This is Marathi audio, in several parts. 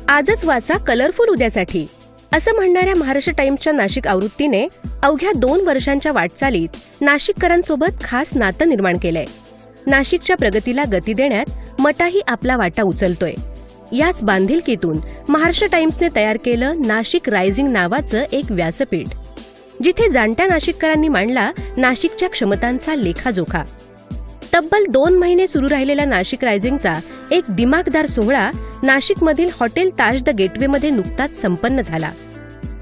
आजच वाचा कलरफुल उद्यासाठी असं म्हणणाऱ्या महाराष्ट्र टाइम्सच्या नाशिक आवृत्तीने अवघ्या 2 वर्षांच्या वाटचालीत नाशिककरांसोबत खास नातं निर्माण केलंय. नाशिकच्या प्रगतीला गती देण्यात मटाही आपला वाटा उचलतोय. याच बांधिलकीतून महाराष्ट्र टाइम्सने तयार केलं नाशिक रायझिंग नावाचं एक व्यासपीठ, जिथे जाणत्या नाशिककरांनी मांडला नाशिकच्या क्षमतांचा लेखाजोखा. तब्बल 2 महिने सुरू राहिलेल्या नाशिक रायझिंगचा एक दिमाखदार सोहळा नाशिकमधील हॉटेल ताज द गेटवेमध्ये नुकताच संपन्न झाला.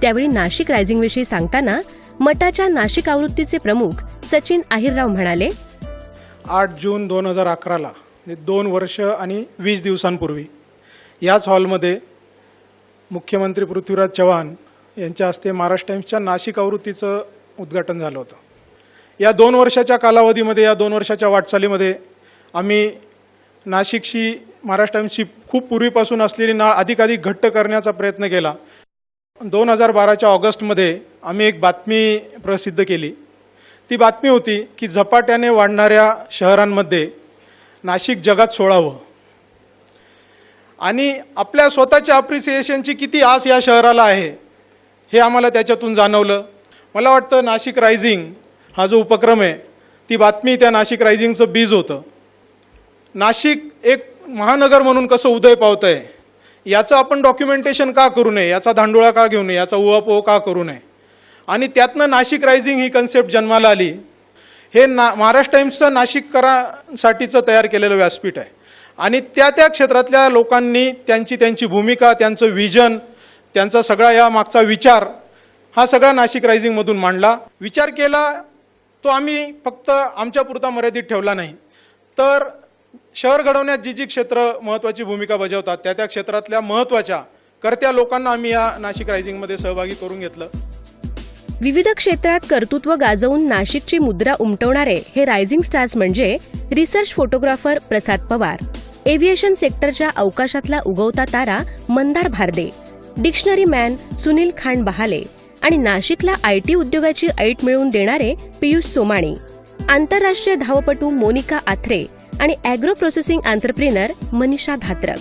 त्यावेळी नाशिक रायझिंगविषयी सांगताना मटाच्या नाशिक आवृत्तीचे प्रमुख सचिन आहिरराव म्हणाले, 8 जून 2011ला 2 वर्ष आणि 20 दिवसांपूर्वी याच हॉलमध्ये मुख्यमंत्री पृथ्वीराज चव्हाण यांच्या हस्ते महाराष्ट्र टाइम्सच्या नाशिक आवृत्तीचं उद्घाटन झालं होतं. या 2 वर्षाच्या कालावधीमध्ये, या 2 वर्षाच्या वाटचालीमध्ये आम्ही नाशिकशी, महाराष्ट्र टाइम्सशी खूप पूर्वीपासून असलेली नाळ अधिकाधिक घट्ट करण्याचा प्रयत्न केला. 2012च्या ऑगस्टमध्ये आम्ही एक बातमी प्रसिद्ध केली. ती बातमी होती की झपाट्याने वाढणाऱ्या शहरांमध्ये नाशिक जगात 16वं, आणि आपल्या स्वतःच्या अप्रिसिएशनची किती आस या शहराला आहे हे आम्हाला त्याच्यातून जाणवलं. मला वाटतं नाशिक रायझिंग हा जो उपक्रम आहे, ती बातमी त्या नाशिक रायझिंगचं बीज होतं. नाशिक एक महानगर म्हणून कसं उदय पावतंय याचं आपण डॉक्युमेंटेशन का करू नये, याचा धांडोळा का घेऊ नये, याचा उहापोह का करू नये, आणि त्यातनं नाशिक रायझिंग ही कन्सेप्ट जन्माला आली. हे महाराष्ट्र टाइम्सचं नाशिककरांसाठीचं तयार केलेलं व्यासपीठ आहे, आणि त्या क्षेत्रातल्या लोकांनी त्यांची भूमिका, त्यांचं विजन, त्यांचा सगळा या मागचा विचार हा सगळा नाशिक रायझिंगमधून मांडला. विचार केला तो आम्ही फक्त आमच्या पुरता मर्यादित ठेवला नाही, तर शहर घडवण्यात जी जी क्षेत्र महत्त्वाची भूमिका बजावतात त्या क्षेत्रातल्या महत्त्वाच्या कर्त्या लोकांना आम्ही या नाशिक रायझिंगमध्ये सहभागी करून घेतलं. विविध क्षेत्रात कर्तृत्व गाजवून नाशिकची मुद्रा उमटवणारे हे रायझिंग स्टार्स म्हणजे रिसर्च फोटोग्राफर प्रसाद पवार, एव्हिएशन सेक्टरच्या अवकाशातला उगवता तारा मंदार भारदे, डिक्शनरी मॅन सुनील खान बहाले आणि नाशिकला आयटी उद्योगाची ऐट मिळवून देणारे पियुष सोमाणी, आंतरराष्ट्रीय धावपटू मोनिका आथरे आणि agro processing entrepreneur Manisha Dhatrak.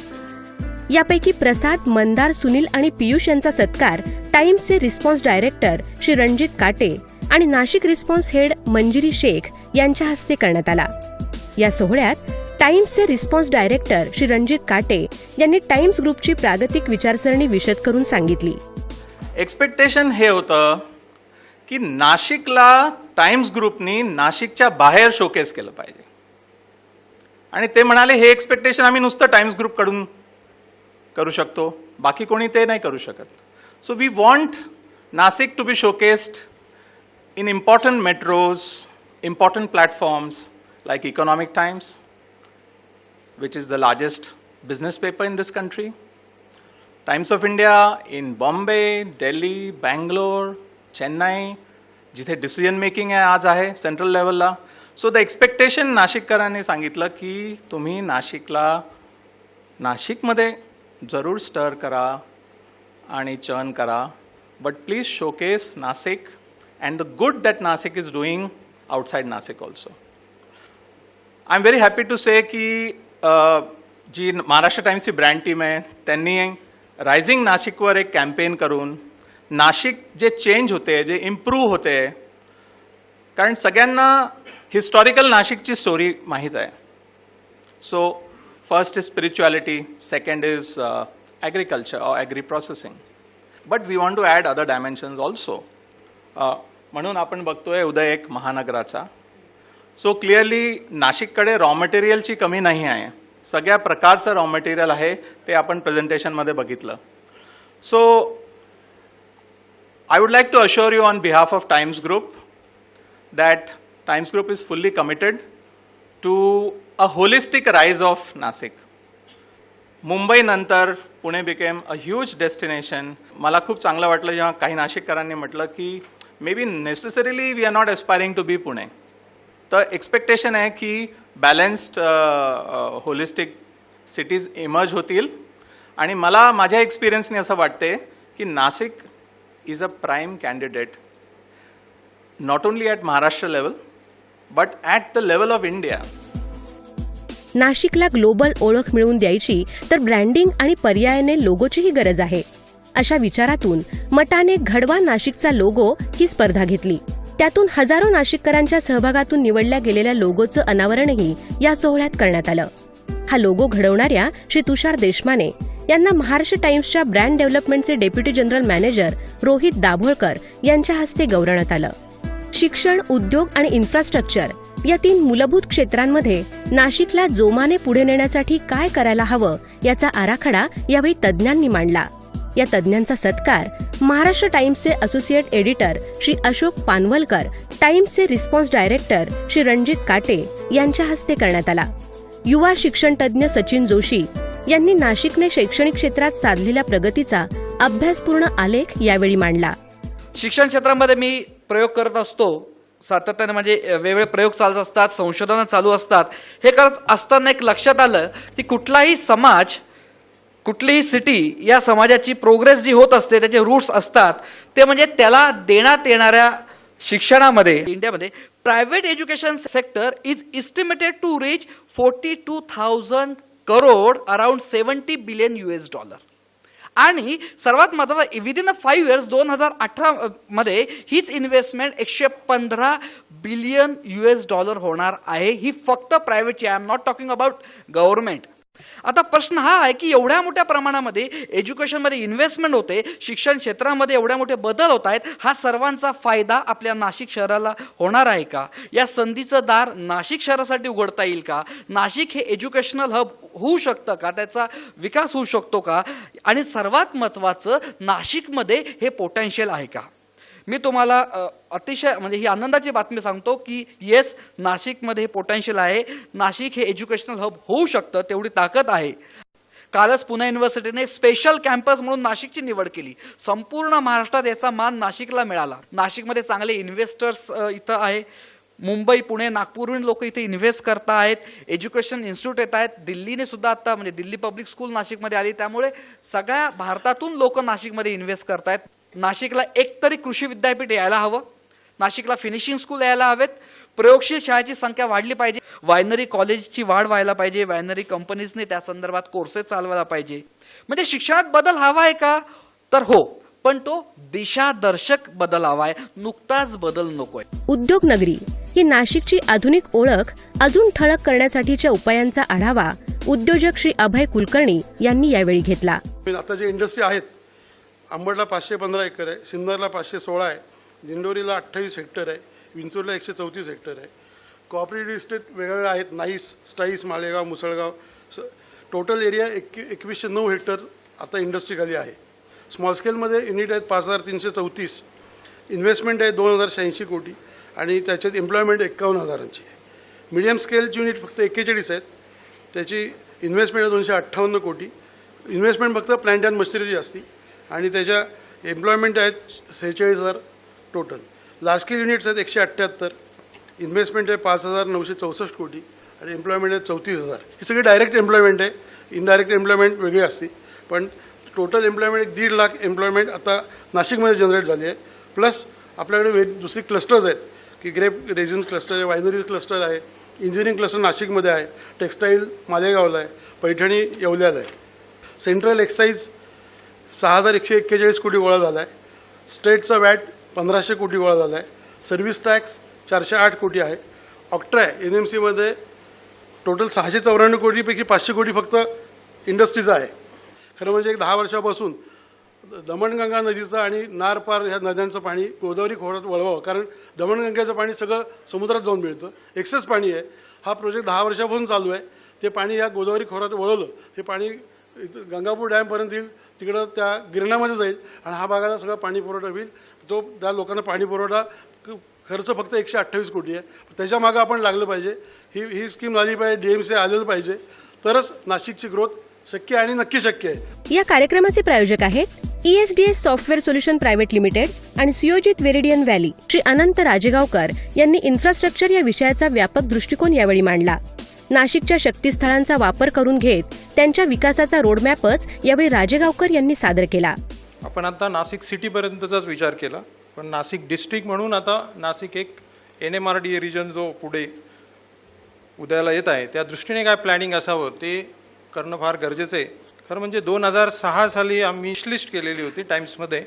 यापैकी प्रसाद, मंदार, सुनील आणि पियुष यांचा सत्कार टाइम्सचे रिस्पॉन्स डायरेक्टर श्री रणजित काटे आणि नाशिक रिस्पॉन्स हेड मंजिरी शेख यांच्या हस्ते करण्यात आला. या सोहळ्यात टाइम्सचे रिस्पॉन्स डायरेक्टर श्री रणजित काटे यांनी टाइम्स ग्रुपची प्रागतिक विचारसरणी विशद करून सांगितली. एक्सपेक्टेशन हे होतं की नाशिकला टाइम्स ग्रुपनी नाशिकच्या बाहेर शोकेस केलं पाहिजे, आणि ते म्हणाले हे एक्सपेक्टेशन आम्ही नुसतं टाइम्स ग्रुपकडून करू शकतो, बाकी कोणी ते नाही करू शकत. So we want Nashik to be showcased in important metros, important platforms like Economic Times, which is the largest business paper in this country, Times of India in Bombay, Delhi, Bangalore, Chennai, जिथे डिसिजन मेकिंग आहे आज आहे सेंट्रल लेवलला. सो द एक्सपेक्टेशन नाशिककरांनी सांगितलं की तुम्ही नाशिकमध्ये जरूर स्टर करा आणि चर्न करा, but please showcase Nashik and the good that Nashik is doing outside Nashik also. I am very happy to say की जी महाराष्ट्र टाइम्सची ब्रँड टीम आहे त्यांनी रायझिंग नाशिकवर एक कॅम्पेन करून नाशिक जे चेंज होते, जे इम्प्रूव्ह होते, कारण सगळ्यांना हिस्टॉरिकल नाशिकची स्टोरी माहीत आहे. So first is spirituality, second is agriculture or agri processing, but we want to add other dimensions also. म्हणून आपण बघतोय उदय एक महानगराचा. सो क्लिअरली नाशिककडे रॉ मटेरियलची कमी नाही आहे, सगळ्या प्रकारचं रॉ मटेरियल आहे, ते आपण प्रेझेंटेशनमध्ये बघितलं. So I would like to assure you on behalf of Times Group that Times Group is fully committed to a holistic rise of Nasik. Mumbai नंतर Pune became a huge destination. मला खूप चांगलं वाटलं जेव्हा काही नाशिककरांनी म्हटलं की maybe necessarily we are not aspiring to be Pune. तर एक्सपेक्टेशन आहे की बॅलन्स्ड होलिस्टिक सिटीज इमर्ज होतील, आणि मला माझ्या एक्सपिरियन्सने असं वाटते की Nashik is a prime candidate not only at Maharashtra level but at the level of India. नाशिकला ग्लोबल ओळख मिळवून द्यायची तर ब्रँडिंग आणि पर्यायाने लोगोचीही गरज आहे. अशा विचारातून मटाने घडवा नाशिकचा लोगो ही स्पर्धा घेतली. त्यातून हजारो नाशिककरांच्या सहभागातून निवडल्या गेलेल्या लोगोचं अनावरणही या सोहळ्यात करण्यात आलं. हा लोगो घडवणाऱ्या श्री तुषार देशमाने यांना महाराष्ट्र टाइम्सच्या ब्रँड डेव्हलपमेंटचे deputy general manager Rohit Dabholkar यांच्या हस्ते गौरवण्यात आलं. शिक्षण, उद्योग आणि इन्फ्रास्ट्रक्चर या 3 मूलभूत क्षेत्रांमध्ये नाशिकला जोमाने पुढे नेण्यासाठी काय करायला हवं याचा आराखडा यावेळी तज्ज्ञांनी मांडला. या तज्ज्ञांचा सत्कार महाराष्ट्र टाइम्सचे असोसिएट एडिटर श्री अशोक पानवलकर, टाइम्सचे रिस्पॉन्स डायरेक्टर श्री रणजित काटे यांच्या हस्ते करण्यात आला. युवा शिक्षण तज्ज्ञ सचिन जोशी यांनी नाशिकने शैक्षणिक क्षेत्रात साधलेल्या प्रगतीचा अभ्यासपूर्ण आलेख यावेळी मांडला. शिक्षण क्षेत्रामध्ये मी प्रयोग करत असतो सातत्याने, म्हणजे वेगवेगळे प्रयोग चालत असतात, संशोधनं चालू असतात. हे करत असताना एक लक्षात आलं की कुठलाही समाज, कुठलीही सिटी, या समाजाची प्रोग्रेस जी होत असते त्याचे रूट्स असतात ते म्हणजे त्याला देण्यात येणाऱ्या शिक्षणामध्ये. इंडियामध्ये private education sector is estimated to reach 42,000 crore, around $70 billion. आणि सर्वात महत्त्वाचं, विदिन 5 इयर्स 2018 मध्ये हीच इन्व्हेस्टमेंट $115 बिलियन होणार आहे. ही फक्त प्रायव्हेटची. I am not talking about government. आता प्रश्न हा आहे की एवढ्या मोठ्या प्रमाणामध्ये एज्युकेशनमध्ये इन्व्हेस्टमेंट होते, शिक्षण क्षेत्रामध्ये एवढ्या मोठे बदल होत आहेत, हा सर्वांचा फायदा आपल्या नाशिक शहराला होणार आहे का? या संधीचं दार नाशिक शहरासाठी उघडता येईल का? नाशिक हे एज्युकेशनल हब होऊ शकतं का? त्याचा विकास होऊ शकतो का? आणि सर्वात महत्त्वाचं, नाशिकमध्ये हे पोटेन्शियल आहे का? मी तुम्हाला अतिशय म्हणजे ही आनंदाची बातमी सांगतो की येस, नाशिकमध्ये पोटेन्शियल आहे. नाशिक हे एज्युकेशनल हब होऊ शकतं, तेवढी ताकद आहे. कालच पुणे युनिव्हर्सिटीने स्पेशल कॅम्पस म्हणून नाशिकची निवड केली. संपूर्ण महाराष्ट्रात याचा मान नाशिकला मिळाला. नाशिकमध्ये चांगले इन्व्हेस्टर्स इथं आहे. मुंबई, पुणे, नागपूरहून लोक इथे इन्व्हेस्ट करता आहेत. एज्युकेशन इन्स्टिट्यूट येत आहेत. दिल्लीने सुद्धा आता म्हणजे दिल्ली पब्लिक स्कूल नाशिकमध्ये आली. त्यामुळे सगळ्या भारतातून लोक नाशिकमध्ये इन्व्हेस्ट करतायत. नाशिकला एकतरी कृषी विद्यापीठ यायला हवं. नाशिकला फिनिशिंग स्कूल यायला हवेत. प्रयोगशील शाळेची संख्या वाढली पाहिजे. वायनरी कॉलेजची वाढ व्हायला पाहिजे. वायनरी कंपनीजने त्या संदर्भात कोर्सेस चालवायला पाहिजे. म्हणजे शिक्षणात बदल हवा आहे का? तर हो, पण तो दिशादर्शक बदल हवा आहे, नुकताच बदल नकोय. उद्योग नगरी ही नाशिकची आधुनिक ओळख अजून ठळक करण्यासाठीच्या उपायांचा आढावा उद्योजक श्री अभय कुलकर्णी यांनी यावेळी घेतला. आता जे इंडस्ट्री आहेत, अंबडला 515 एकर आहे, सिन्नरला 516 आहे, दिंडोरीला 28 हेक्टर आहे, विंचूरला 134 हेक्टर आहे. कोऑपरेटिव्ह इस्टेट वेगवेगळे आहेत, NICE, STICE, Malegaon, Musalgaon. Total area 2109 hectare आता इंडस्ट्रीखाली आहे. स्मॉल स्केलमध्ये युनिट आहेत 5334. इन्व्हेस्टमेंट आहे 2086 कोटी आणि त्याच्यात एम्प्लॉयमेंट 51,000ची आहे. मीडियम स्केलची युनिट फक्त 41 आहेत, त्याची इन्व्हेस्टमेंट आहे 258 कोटी. इन्व्हेस्टमेंट फक्त प्लांट अँड मशिनरीची असते आणि त्याच्या एम्प्लॉयमेंट आहेत 46,000 टोटल. लार्ज स्केल युनिट्स आहेत 178. इन्व्हेस्टमेंट आहे 5,964 कोटी आणि एम्प्लॉयमेंट आहे 34,000. ही सगळी डायरेक्ट एम्प्लॉयमेंट आहे. इनडायरेक्ट एम्प्लॉयमेंट वेगळी असते, पण टोटल एम्प्लॉयमेंट 1.5 लाख एम्प्लॉयमेंट आता नाशिकमध्ये जनरेट झाली आहे. प्लस आपल्याकडे दुसरी क्लस्टर्स आहेत की ग्रेप रेझिन क्लस्टर आहे, वायनरी क्लस्टर आहे, इंजिनिअरिंग क्लस्टर नाशिकमध्ये आहे, टेक्स्टाईल मालेगावला आहे, पैठणी येवल्याला आहे. सेंट्रल एक्साईज 6,141 कोटी गोळा झाला आहे. स्टेटचा वॅट 1,500 कोटी गोळा झाला आहे. सर्व्हिस टॅक्स 408 कोटी आहे. ऑक्ट्रा NMCमध्ये टोटल 694 कोटीपैकी 500 कोटी फक्त इंडस्ट्रीचा आहे. खरं म्हणजे एक 10 वर्षापासून दमणगंगा नदीचं आणि नारपार ह्या नद्यांचं पाणी गोदावरी खोऱ्यात वळवावं, कारण दमणगंगेचं पाणी सगळं समुद्रात जाऊन मिळतं, एक्सेस पाणी आहे. हा प्रोजेक्ट 10 वर्षापासून चालू आहे. ते पाणी या गोदावरी खोऱ्यात वळवलं, हे पाणी गंगापूर डॅमपर्यंत येईल, तिकडं त्या गिरणामध्ये जाईल आणि हा भागाला सगळा पाणी पुरवठा होईल. तो त्या लोकांना पाणी पुरवठा खर्च फक्त 128 कोटी आहे. त्याच्या मागं आपण लागलं पाहिजे. ही स्कीम झाली पाहिजे, DMC आलेलं पाहिजे, तरच नाशिकची ग्रोथ शक्य आणि नक्की शक्य आहे. या कार्यक्रमाचे प्रायोजक आहेत ESDS software solution private limited आणि सुयोजित वेरिडियन व्हॅली. श्री अनंत राजेगावकर यांनी इन्फ्रास्ट्रक्चर या विषयाचा व्यापक दृष्टिकोन यावेळी मांडला. नाशिकच्या शक्तिस्थळांचा वापर करून घेत त्यांच्या विकासाचा रोडमॅपच यावेळी राजेगावकर यांनी सादर केला. आपण आता नाशिक सिटीपर्यंतचाच विचार केला, पण नाशिक डिस्ट्रिक्ट म्हणून आता नाशिक एक NMRDA रिजन जो पुढे उदयाला येत आहे, त्या दृष्टीने काय प्लॅनिंग असावं ते करणं फार गरजेचं आहे. खरं म्हणजे 2006 साली आम्ही विशलिस्ट केलेली होती टाइम्समध्ये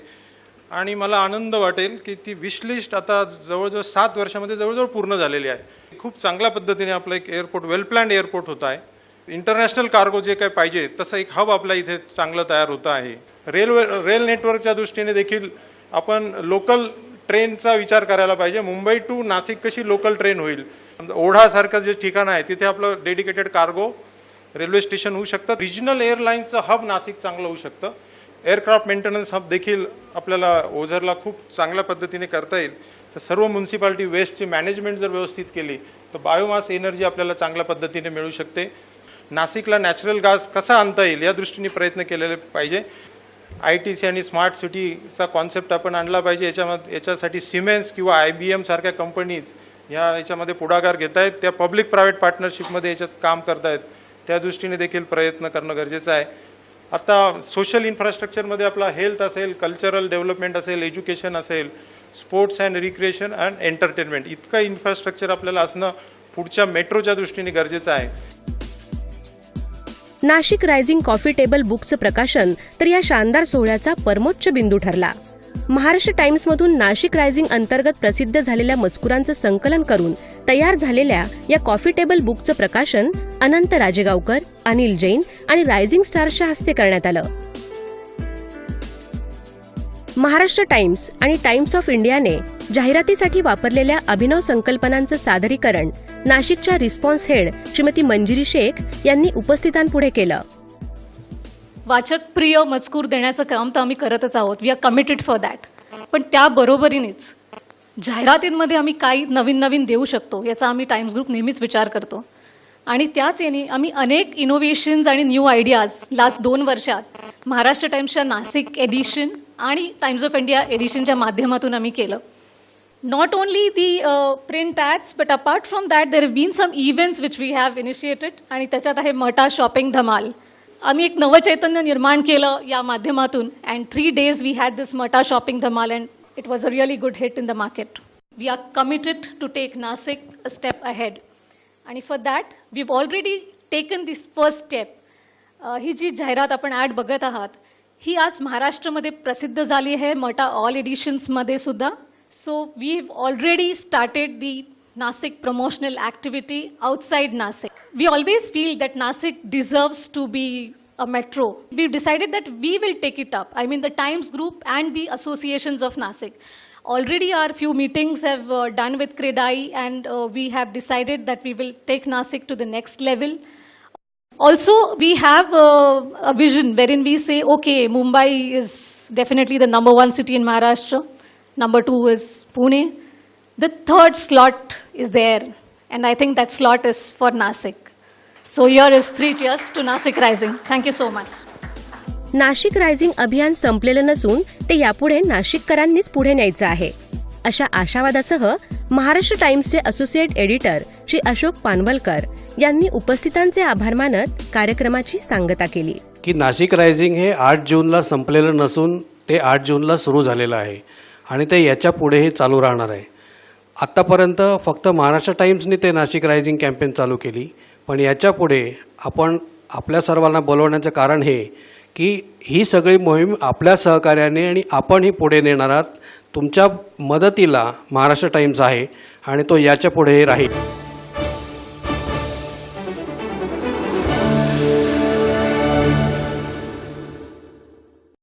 आणि मला आनंद वाटेल की ती विशलिस्ट आता जवळजवळ 7 वर्षामध्ये जवळजवळ पूर्ण झालेली आहे. खूप चांगल्या पद्धतीने आपलं एक एअरपोर्ट, वेल प्लॅन्ड एअरपोर्ट होत आहे. इंटरनॅशनल कार्गो जे काही पाहिजे तसं एक हब आपल्या इथे चांगलं तयार होतं आहे. रेल नेटवर्कच्या दृष्टीने देखील आपण लोकल ट्रेनचा विचार करायला पाहिजे. मुंबई टू नाशिक कशी लोकल ट्रेन होईल, ओढासारखं जे ठिकाण आहे तिथे आपलं डेडिकेटेड कार्गो रेल्वे स्टेशन होऊ शकतं. रिजनल एअरलाईनचं हब नाशिक चांगलं होऊ शकतं. एअरक्राफ्ट मेंटेनन्स हब देखील आपल्याला ओझरला खूप चांगल्या पद्धतीने करता येईल. तर सर्व म्युन्सिपालिटी वेस्टची मॅनेजमेंट जर व्यवस्थित केली तर बायोमास एनर्जी आपल्याला चांगल्या पद्धतीने मिळू शकते. नाशिकला नॅचरल गॅस कसा आणता येईल या दृष्टीने प्रयत्न केलेले पाहिजे. ITC आणि स्मार्ट सिटीचा कॉन्सेप्ट आपण आणला पाहिजे. याच्यासाठी सिमेन्स किंवा IBM सारख्या कंपनीज याच्यामध्ये पुढाकार घेत आहेत. त्या पब्लिक प्रायव्हेट पार्टनरशिपमध्ये याच्यात काम करत आहेत. त्या दृष्टीने देखील प्रयत्न करणं गरजेचं आहे. आता सोशल इन्फ्रास्ट्रक्चरमध्ये आपला हेल्थ असेल, कल्चरल डेव्हलपमेंट असेल, एज्युकेशन असेल, sports and recreation and entertainment इतकं इन्फ्रास्ट्रक्चर आपल्याला असणं पुढच्या मेट्रोच्या दृष्टीने गरजेचं आहे. नाशिक रायझिंग कॉफी टेबल बुकचं प्रकाशन तर या शानदार सोहळ्याचा परमोच्च बिंदू ठरला. महाराष्ट्र टाइम्समधून नाशिक रायझिंग अंतर्गत प्रसिद्ध झालेल्या मजकुरांचं संकलन करून तयार झालेल्या या कॉफी टेबल बुकचं प्रकाशन अनंत राजेगावकर, अनिल जैन आणि रायझिंग स्टार्सच्या हस्ते करण्यात आलं. महाराष्ट्र टाइम्स आणि टाइम्स ऑफ इंडियाने जाहिरातीसाठी वापरलेल्या अभिनव संकल्पनांचं सादरीकरण नाशिकच्या रिस्पॉन्स हेड श्रीमती मंजिरी शेख यांनी उपस्थितांपुढे केलं. वाचकप्रिय मजकूर देण्याचं काम तर आम्ही करतच आहोत. We are committed for that. पण त्याबरोबरीनेच जाहिरातींमध्ये आम्ही काही नवीन नवीन देऊ शकतो याचा आम्ही टाइम्स ग्रुप नेहमीच विचार करतो. आणि त्याच याने आम्ही अनेक इनोव्हेशन्स आणि न्यू आयडियाज लास्ट 2 वर्षात महाराष्ट्र टाइम्सच्या नाशिक एडिशन आणि टाइम्स ऑफ इंडिया एडिशनच्या माध्यमातून आम्ही केलं. Not only the print ads, but apart from that, there have been some events which we have initiated. आणि त्याच्यात आहे मटा शॉपिंग धमाल. आम्ही एक नवचैतन्य निर्माण केलं या माध्यमातून. And 3 days we had this Mata shopping धमाल and it was a really good hit in the market. We are committed to take Nasik a step ahead. आणि for that, we've already taken this first step. ही जी जाहिरात आपण ॲड बघत आहात ही आज महाराष्ट्रामध्ये प्रसिद्ध झाली आहे मटा ऑल एडिशन्समध्ये सुद्धा. So we've already started the Nasik promotional activity outside Nasik. We always feel that Nasik deserves to be a metro. We've decided that we will take it up. I mean the Times Group and the associations of Nasik. Already our few meetings have done with CREDAI and we have decided that we will take Nasik to the next level. Also, we have a vision wherein we say, okay, Mumbai is definitely the number 1 city in Maharashtra. Number 2 is Pune. The 3rd slot is there, and I think that slot is for Nasik. So here is 3 cheers to Nasik Rising. Thank you so much. Nashik rising अभियान संपलेलं नसून ते यापुढे नाशिककरांनीच पुढे न्यायचं आहे अशा आशावादासह महाराष्ट्र टाइम्सचे असोसिएट एडिटर श्री अशोक पानवलकर यांनी उपस्थितांचे आभार मानत कार्यक्रमाची सांगता केली. की नाशिक रायझिंग हे 8 जूनला संपलेलं नसून ते 8 जूनला सुरू झालेलं आहे आणि ते याच्या पुढेही चालू राहणार आहे. आत्तापर्यंत फक्त महाराष्ट्र टाइम्सनी ते नाशिक रायझिंग कॅम्पेन चालू केली, पण याच्या पुढे आपण आपल्या सर्वांना बोलवण्याचं कारण हे की ही सगळी मोहीम आपल्या सहकार्याने आणि आपणही पुढे नेणार आहात. तुमच्या मदतीला महाराष्ट्र टाइम्स आहे आणि तो याच्या पुढेही राहील.